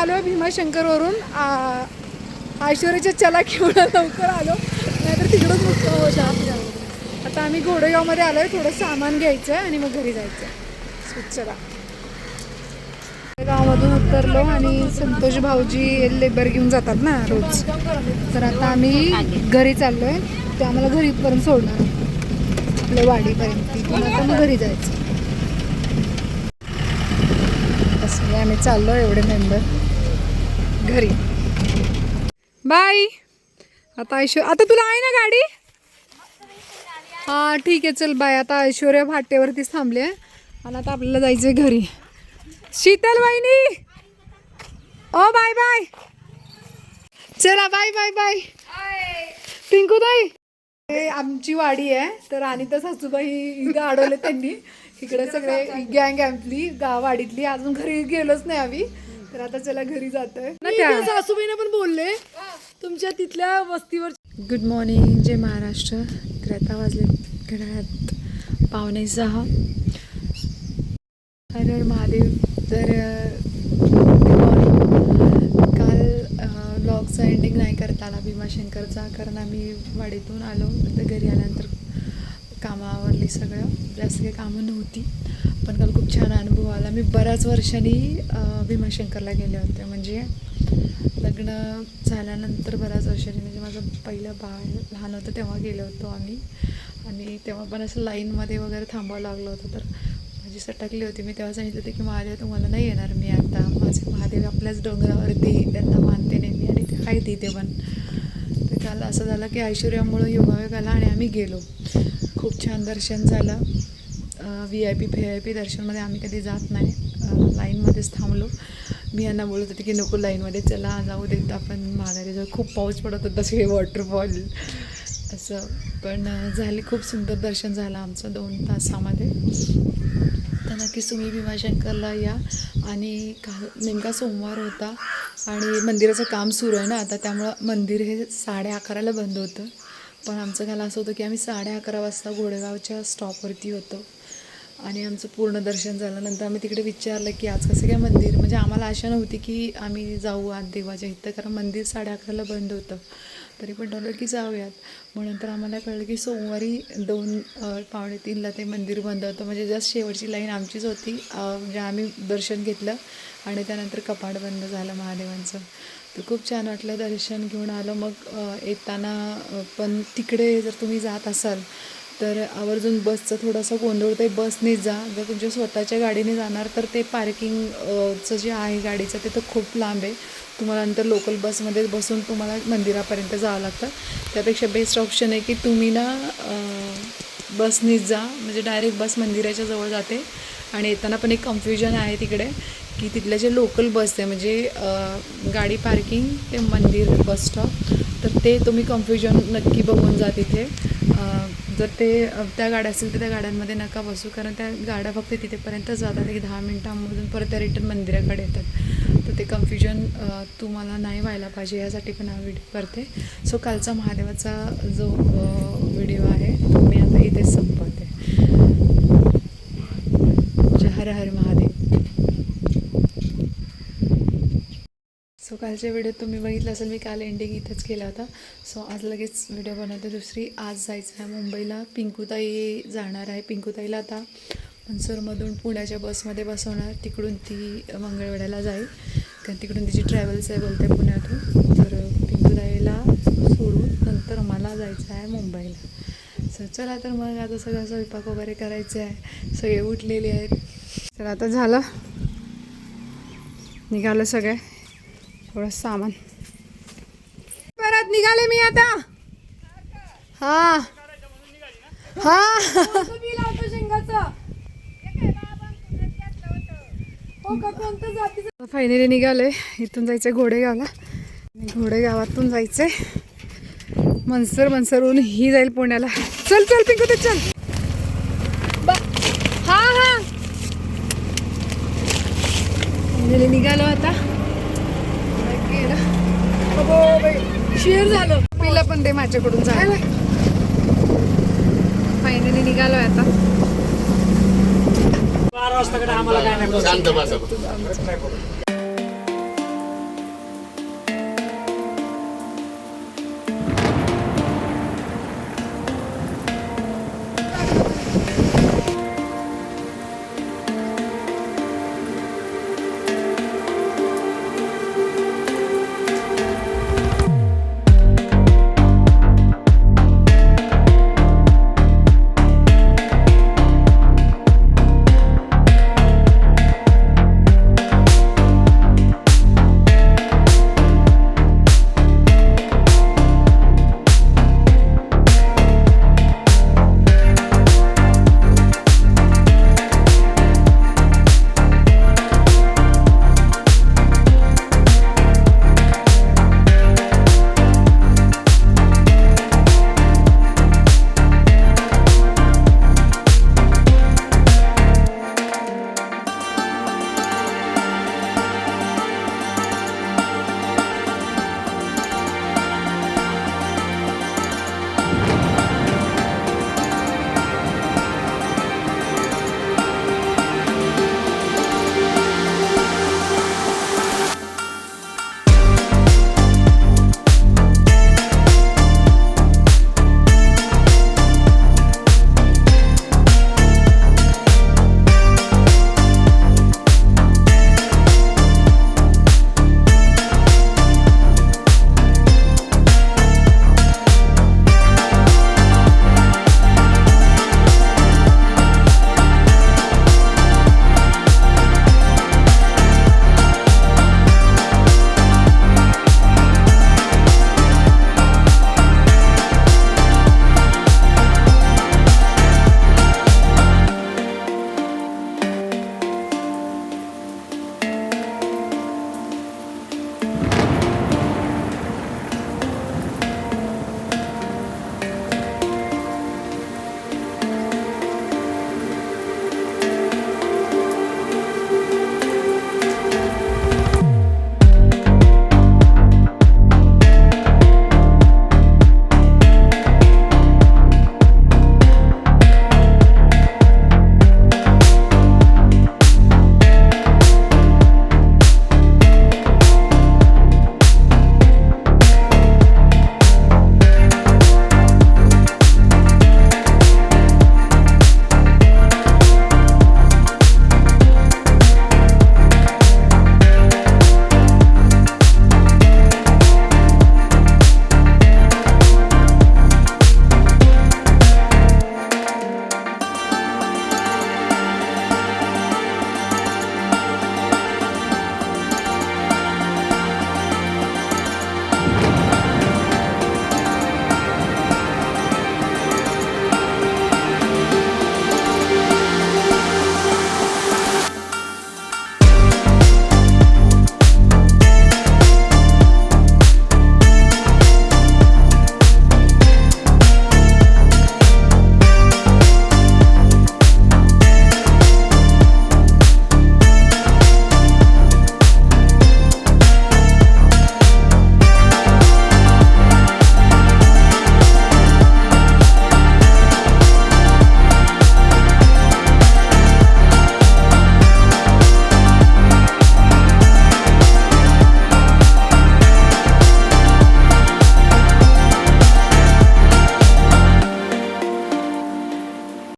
आलो भीमाशंकरवरून. ऐश्वर्याच्या चला घेऊन लवकर आलो, नाहीतर तिकडंच मुक्काम होता. आता आम्ही घोडेगावमध्ये आलो आहे, थोडं सामान घ्यायचं आहे आणि मग घरी जायचं आहे. चला गावामधून उतरलो आणि संतोष भाऊजी लेबर घेऊन जातात ना रोज, तर आता आम्ही घरी चाललो आहे. ते आम्हाला घरीपर्यंत सोडणार आपल्या वाडीपर्यंत, तिथून आता मग घरी जायचं. असं आम्ही चाललो एवढे मेंबर घरी. बाय. आता आता तुला आहे ना गाडी? हां ठीक आहे चल बाय. आता ऐश्वर्या फाट्यावरतीच थांबली आहे आणि आता आपल्याला जायचं आहे घरी. शीतल वहिनी ओ बाय बाय. चला बाय बाय बाय. पिंकू ताई, हे आमची वाडी आहे, तर आणि तर सासूबाई इथं अडवले त्यांनी. इकडे सगळे गँग आपली वाडीतली. अजून घरी गेलोच नाही आम्ही, तर आता चला घरी जातोय. सासूबाईने पण बोलले तुमच्या तिथल्या वस्तीवर. गुड मॉर्निंग, जय महाराष्ट्र. तर आता वाजले घड्याळात 5:45. हर हर महादेव. तर काल व्लॉगचा एंडिंग नाही करता आला भीमाशंकरचा, कारण आम्ही वाडीतून आलो. तर घरी आल्यानंतर कामावरली सगळं, जास्त काही कामं नव्हती, पण काल खूप छान अनुभव आला. मी बऱ्याच वर्षांनी भीमाशंकरला गेले होते, म्हणजे लग्न झाल्यानंतर बऱ्याच वर्षांनी, म्हणजे माझं पहिलं बाळ लहान होतं तेव्हा गेलो होतो आम्ही. आणि तेव्हा पण असं लाईनमध्ये वगैरे थांबावं लागलं होतं. तर माझी सटकली होती. मी तेव्हा सांगितलं होतं की महादेव तुम्हाला नाही येणार मी आता, माझे महादेव आपल्याच डोंगरावरती, त्यांना मानते नाही मी, आणि ते आहेत तिथे पण. तर काल असं झालं की ऐश्वर्यामुळं योगायोग आला आणि आम्ही गेलो. खूप छान दर्शन झालं. VIP VIP दर्शनमध्ये आम्ही कधी जात नाही, लाईनमध्येच थांबलो. मी यांना बोलत होते की नको लाईनमध्ये, चला जाऊ देत आपण माघारी जाऊ. खूप पाऊस पडत होता, सगळे वॉटरफॉल असं. पण झाले, खूप सुंदर दर्शन झालं आमचं 2 तासामध्ये. तर नक्कीच तुम्ही भीमाशंकरला या. आणि काल नेमका सोमवार होता आणि मंदिराचं काम सुरू आहे ना आता, त्यामुळं मंदिर हे 11:30ला बंद होतं. पण आमचं काल असं होतं की आम्ही 11:30 वाजता घोडेगावच्या स्टॉपवरती होतो आणि आमचं पूर्ण दर्शन झालं. नंतर आम्ही तिकडे विचारलं की आज कसं काय मंदिर, म्हणजे आम्हाला आशा नव्हती की आम्ही जाऊ आज देवाच्या इथं, कारण मंदिर 11:30ला बंद होतं. तरी पण ठरवलं की जाऊयात. मग नंतर आम्हाला कळलं की सोमवारी 2:00-2:45ला ते मंदिर बंद होतं, म्हणजे जस्ट शेवटची लाईन आमचीच होती. म्हणजे आम्ही दर्शन घेतलं आणि त्यानंतर कपाट बंद झालं महादेवांचं. तर खूप छान वाटलं, दर्शन घेऊन आलं. मग येताना पण तिकडे जर तुम्ही जात असाल तर आवर्जून बसचं थोडंसं गोंधळ होतं आहे, बसनेच जा. जर तुमच्या स्वतःच्या गाडीने जाणार तर ते पार्किंगचं जे आहे गाडीचं ते तर खूप लांब आहे. तुम्हाला नंतर लोकल बसमध्ये बसून तुम्हाला मंदिरापर्यंत जावं लागतं. त्यापेक्षा बेस्ट ऑप्शन आहे की तुम्ही ना बसनेच जा, म्हणजे डायरेक्ट बस मंदिराच्या जवळ जाते. आणि येताना पण एक कन्फ्युजन आहे तिकडे की तिथल्या जे लोकल बस आहे, म्हणजे गाडी पार्किंग ते मंदिर बस स्टॉप, तर ते तुम्ही कन्फ्युजन नक्की बघून जा तिथे. जर ते त्या गाड्या असतील तर त्या गाड्यांमध्ये नका बसू, कारण त्या गाड्या फक्त तिथेपर्यंत जातात, एक 10 मिनटांमधून परत त्या रिटर्न मंदिराकडे येतात. तर ते कन्फ्युजन तुम्हाला नाही व्हायला पाहिजे, यासाठी पण हा व्हिडिओ करते. सो कालचा महादेवाचा जो व्हिडिओ आहे तो मी आता इथेच संपवते. हर हर महादेव. सो कालच्या व्हिडिओ तुम्ही बघितलं असेल, मी काल एंडिंग इथंच केला होता. सो आज लगेच व्हिडिओ बनवते दुसरी. आज जायचं आहे मुंबईला, पिंकूताई जाणार आहे. पिंकूताईला आता मनसरमधून पुण्याच्या बसमध्ये बसवणार, तिकडून ती मंगळवेढ्याला जाईल, कारण तिकडून तिची ट्रॅव्हल्स आहे बोलते पुण्यातून. तर पिंकूताईला सोडून नंतर मला जायचं आहे मुंबईला. सो चला, तर मग आता सगळं स्वयंपाक वगैरे करायचं आहे, सगळे उठलेले आहेत. तर आता झालं, निघालं सगळे, थोडं सामान. परत निघाले मी आता. हा हा फायनली निघाले. इथून जायचंय घोडेगावला, घोडेगावातून जायचंय मनसरहून ही जाईल पुण्याला. चल चल पिंकू ते चल. हा हा फायनली निघालो आता. शेअर झालं पिला पण ते माझ्याकडून जायला. फायनली निघालोय आता. 12 वाजता आम्हाला काय नाही.